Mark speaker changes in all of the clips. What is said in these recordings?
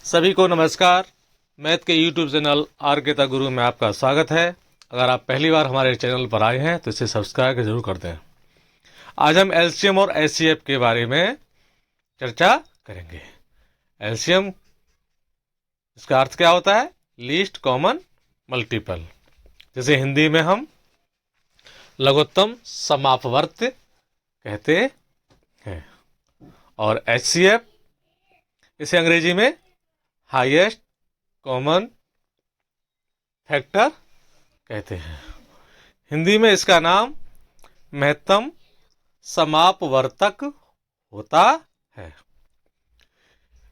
Speaker 1: सभी को नमस्कार। मैथ के YouTube चैनल आर के ता गुरु में आपका स्वागत है। अगर आप पहली बार हमारे चैनल पर आए हैं तो इसे सब्सक्राइब जरूर कर दें। आज हम एलसीएम और एचसीएफ के बारे में चर्चा करेंगे। एलसीएम, इसका अर्थ क्या होता है? लीस्ट कॉमन मल्टीपल, जैसे हिंदी में हम लघुत्तम समापवर्त कहते हैं। और एचसीएफ, इसे अंग्रेजी में हाईएस्ट कॉमन फैक्टर कहते हैं। हिंदी में इसका नाम महत्तम समापवर्तक होता है।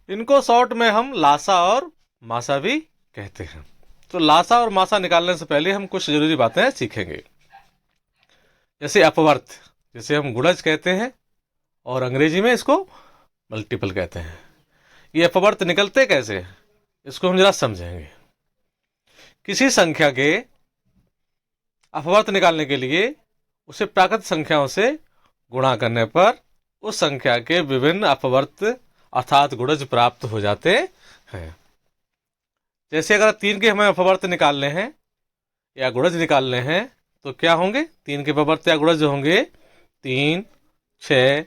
Speaker 1: इनको शॉर्ट में हम लासा और मासा भी कहते हैं। तो लासा और मासा निकालने से पहले हम कुछ जरूरी बातें सीखेंगे, जैसे अपवर्त, जिसे हम गुणज कहते हैं और अंग्रेजी में इसको मल्टीपल कहते हैं। ये अपवर्त निकलते कैसे हैं, इसको हम जरा समझेंगे। किसी संख्या के अपवर्त निकालने के लिए उसे प्राकृत संख्याओं से गुणा करने पर उस संख्या के विभिन्न अपवर्त अर्थात गुणज प्राप्त हो जाते हैं। जैसे अगर 3 के हमें अपवर्त निकालने हैं या गुणज निकालने हैं तो क्या होंगे? 3 के अपवर्त या गुणज होंगे 3, 6,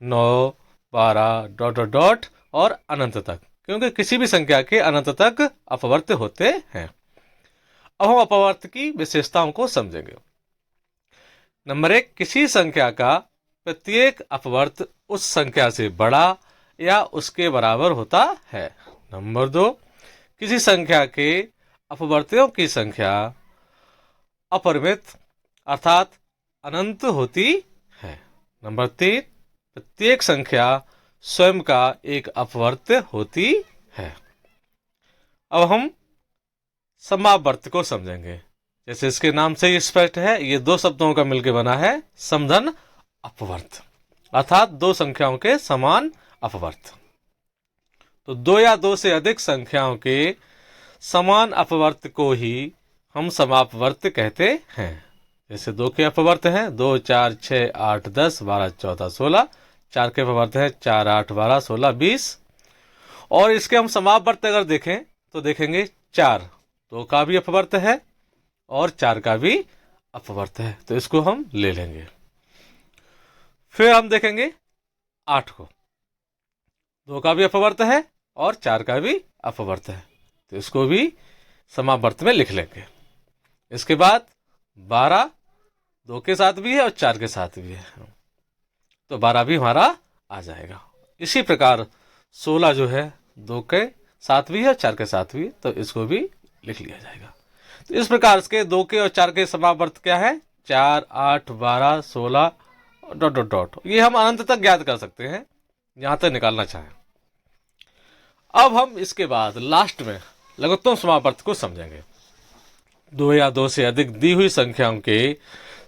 Speaker 1: 9, 12 डॉट डॉट डॉट और अनंत तक, क्योंकि किसी भी संख्या के अनंत तक अपवर्त होते हैं। अब हम अपवर्त की विशेषताओं को समझेंगे। नंबर 1, किसी संख्या का प्रत्येक अपवर्त उस संख्या से बड़ा या उसके बराबर होता है। नंबर 2, किसी संख्या के अपवर्तियों की संख्या अपरिमित अर्थात अनंत होती है। नंबर 3, प्रत्येक संख्या स्वयं का एक अपवर्त होती है। अब हम समापवर्त को समझेंगे। जैसे इसके नाम से ही स्पष्ट है, ये 2 शब्दों का मिलकर बना है समधन अपवर्त, अर्थात 2 संख्याओं के समान अपवर्त। तो 2 या 2 से अधिक संख्याओं के समान अपवर्त को ही हम समापवर्त कहते हैं। जैसे 2 के अपवर्त हैं 2, 4, 6, 8, 10, 12, 14, 16। 4 के अपवर्त हैं 4, 8, 12, 16, 20। और इसके हम समापवर्त अगर देखें तो देखेंगे 4, 2 का भी अपवर्त है और 4 का भी अपवर्त है, तो इसको हम ले लेंगे। फिर हम देखेंगे 8 को, 2 का भी अपवर्त है और 4 का भी अपवर्त है, तो इसको भी समापवर्त में लिख लेंगे। इसके बाद 12 2 के साथ भी है और 4 के साथ भी है, तो 12 भी हमारा आ जाएगा। इसी प्रकार 16 जो है 2 के साथ भी है और 4 के साथ भी, तो इसको भी लिख लिया जाएगा। तो इस प्रकार के 2 के और 4 के समापवर्त क्या है? 4, 8, 12, 16 डॉट डॉट डॉट। ये हम अनंत तक ज्ञात कर सकते हैं, जहां तक निकालना चाहें। अब हम इसके बाद लास्ट में लघुत्तम समापवर्त को समझेंगे। 2 या 2 से अधिक दी हुई संख्याओं के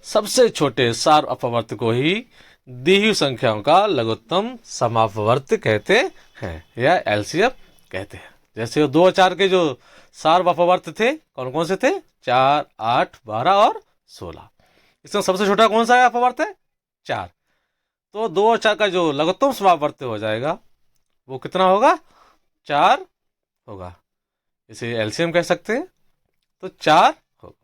Speaker 1: सबसे छोटे सार अपवर्त को ही दी हुई संख्याओं का लघुत्तम समापवर्त कहते हैं या एलसीएम कहते हैं। जैसे 2 और 4 के जो सार अपवर्त थे कौन कौन से थे? 4, 8, 12 और 16। इसमें सबसे छोटा कौन सा अपवर्त है? 4। तो 2 और 4 का जो लघुत्तम समापवर्त हो जाएगा वो कितना होगा? 4 होगा। इसे एलसीएम कह सकते हैं, तो 4 होगा।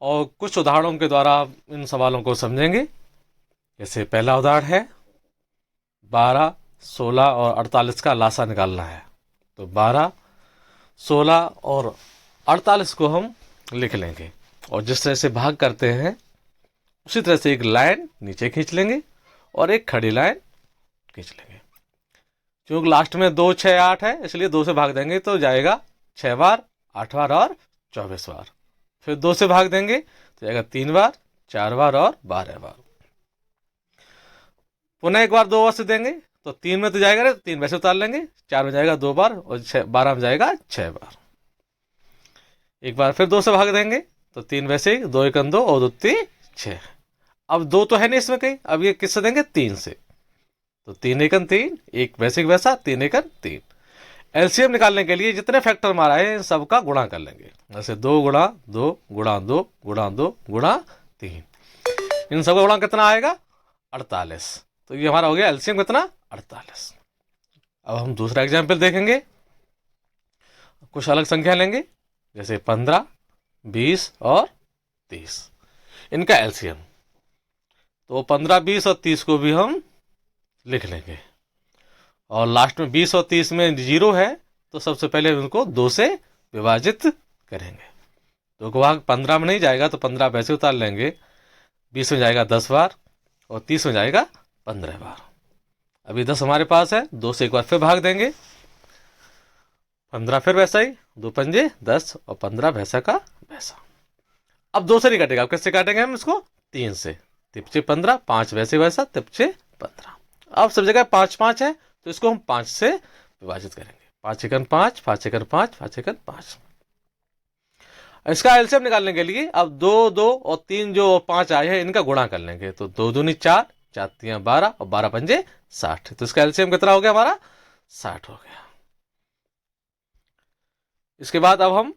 Speaker 1: और कुछ उदाहरणों के द्वारा इन सवालों को समझेंगे। जैसे पहला उदाहरण है 12, 16 और 48 का लासा निकालना है। तो 12, 16 और 48 को हम लिख लेंगे और जिस तरह से भाग करते हैं उसी तरह से एक लाइन नीचे खींच लेंगे और एक खड़ी लाइन खींच लेंगे। क्योंकि लास्ट में 2, 6, 8 है, इसलिए 2 से भाग देंगे तो जाएगा 6 बार, 8 बार और 24 बार। फिर 2 से भाग देंगे तो जाएगा 3 बार, 4 बार और 12 बार। पुनः एक बार 2 बार से देंगे तो 3 में तो जाएगा ना, 3 वैसे उतार लेंगे, 4 में जाएगा 2 बार और 12 में जाएगा 6 बार। एक बार फिर 2 से भाग देंगे तो 3 वैसे ही, 2 1 2 और 2 3 6। अब 2 तो है नहीं इसमें कहीं, अब ये किससे देंगे? 3 से, तो 3 1 3, एक वैसे वैसा 3 1 3। एलसीएम निकालने के लिए जितने फैक्टर मारा है इन सबका गुणा कर लेंगे। जैसे 2 गुणा 2 गुणा 2 गुणा 2 गुणा 3, इन सबका गुणा कितना आएगा? 48। तो ये हमारा हो गया एलसीएम कितना? 48। अब हम दूसरा एग्जाम्पल देखेंगे। कुछ अलग संख्या लेंगे, जैसे 15, 20 और 30। इनका एलसीएम, तो 15, 20 और 30 को भी हम लिख लेंगे। और लास्ट में 20 और 30 में जीरो है, तो सबसे पहले उनको 2 से विभाजित करेंगे। तो भाग 15 में नहीं जाएगा तो 15 वैसे उतार लेंगे, 20 में जाएगा 10 बार और 30 में जाएगा 15 बार। अभी 10 हमारे पास है, 2 से एक बार फिर भाग देंगे, 15 फिर वैसा ही, 2 पंजे 10 और 15 वैसा का वैसा। अब 2 से नहीं काटेगा, अब किससे काटेंगे हम इसको? 3 से। तिपचे 15, 5 वैसे वैसा, तिपचे 15। अब सब जगह 5 5 है, तो इसको हम 5 से विभाजित करेंगे। 5 एकन 5, 5 एकन 5, 5 एकन 5। इसका एलसीएम निकालने के लिए अब 2 2 और 3 जो 5 आए हैं इनका गुणा कर लेंगे। तो 2 दूनी 4, 4 तियां 12 और 12 पंजे 60। तो इसका एलसीएम कितना हो गया हमारा? 60 हो गया। इसके बाद अब हम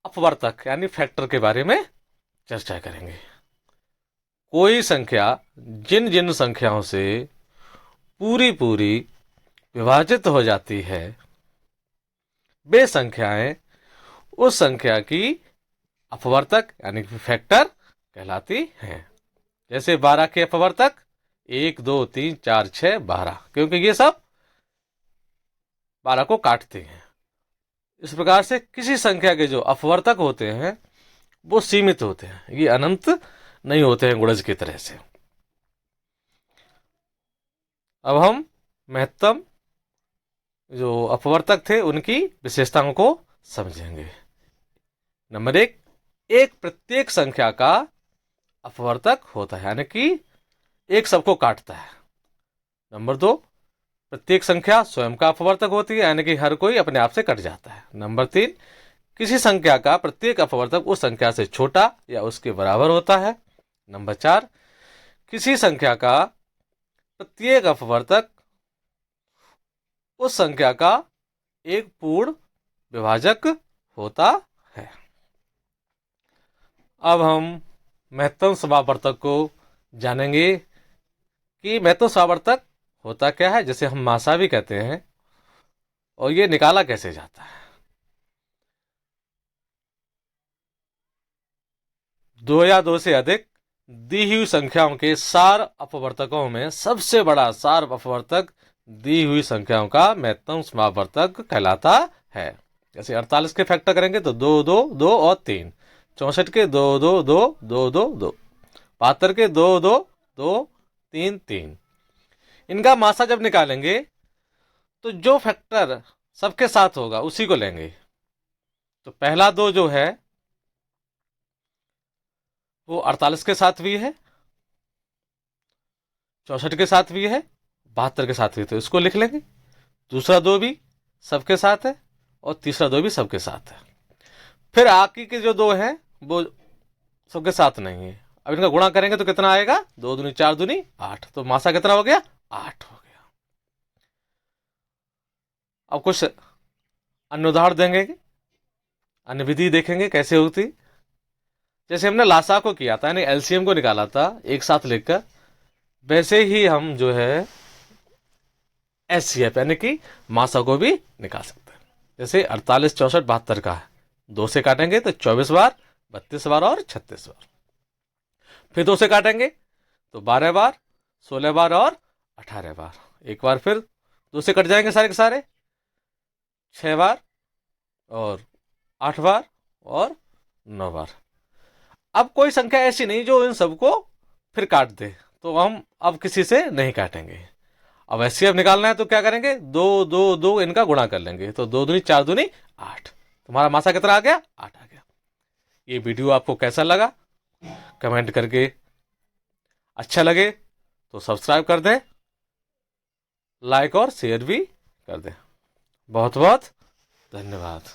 Speaker 1: अपवर्तक यानी फैक्टर के बारे में चर्चा करेंगे। कोई संख्या जिन जिन संख्याओं से पूरी पूरी विभाजित हो जाती है, वे संख्याएं उस संख्या की अपवर्तक यानी फैक्टर कहलाती हैं। जैसे 12 के अपवर्तक 1 2 3 4 6 12, क्योंकि ये सब 12 को काटते हैं। इस प्रकार से किसी संख्या के जो अपवर्तक होते हैं वो सीमित होते हैं, ये अनंत नहीं होते हैं गुणज की तरह से। अब हम महत्तम जो अपवर्तक थे उनकी विशेषताओं को समझेंगे। नंबर 1, एक प्रत्येक संख्या का अपवर्तक होता है, यानी कि एक सबको काटता है। नंबर 2, प्रत्येक संख्या स्वयं का अपवर्तक होती है, यानी कि हर कोई अपने आप से कट जाता है। नंबर 3, किसी संख्या का प्रत्येक अपवर्तक उस संख्या से छोटा या उसके बराबर होता है। नंबर 4, किसी संख्या का प्रत्येक अपवर्तक उस संख्या का एक पूर्ण विभाजक होता है। अब हम महत्तम समावर्तक को जानेंगे कि महत्तम समावर्तक होता क्या है, जिसे हम मासा भी कहते हैं, और ये निकाला कैसे जाता है। 2 या 2 से अधिक दी हुई संख्याओं के सार अपवर्तकों में सबसे बड़ा सार अपवर्तक दी हुई संख्याओं का महत्तम समावर्तक कहलाता है। जैसे 48 के फैक्टर करेंगे तो 2 2 2 और 3, 64 के 2 2 2 2 2 2, 72 के 2 2 2 3 3। इनका मासा जब निकालेंगे तो जो फैक्टर सबके साथ होगा उसी को लेंगे। तो पहला 2 जो है वो 48 के साथ भी है, 64 के साथ भी है, 72 के साथ भी, तो इसको लिख लेंगे। दूसरा 2 भी सबके साथ है और तीसरा 2 भी सबके साथ है। फिर आगे के जो 2 हैं वो सबके साथ नहीं है। अब इनका गुणा करेंगे तो कितना आएगा? 2 दूनी 4 दूनी 8। तो मासा कितना हो गया? 8 हो गया। अब कुछ अन्य उदाहरण देंगे, अन्य विधि देखेंगे कैसे होती। जैसे हमने लासा को किया था, यानी एलसीएम को निकाला था एक साथ लिखकर, वैसे ही हम जो है एचसीएफ यानी कि मासा को भी निकाल सकते हैं। जैसे 48 64 72 का है, 2 से काटेंगे तो 24 बार, 32 बार और 36 बार। फिर 2 से काटेंगे तो 12 बार, 16 बार और 18 बार। एक बार फिर 2 से कट जाएंगे सारे के सारे, 6 बार और 8 बार और 9 बार। अब कोई संख्या ऐसी नहीं जो इन सबको फिर काट दे, तो हम अब किसी से नहीं काटेंगे। अब एचसीएफ निकालना है तो क्या करेंगे? 2 2 2 इनका गुणा कर लेंगे, तो 2 दूनी 4 दूनी 8। तुम्हारा मासा कितना आ गया? 8 आ गया। ये वीडियो आपको कैसा लगा कमेंट करके, अच्छा लगे तो सब्सक्राइब कर दें, लाइक और शेयर भी कर दें। बहुत बहुत धन्यवाद।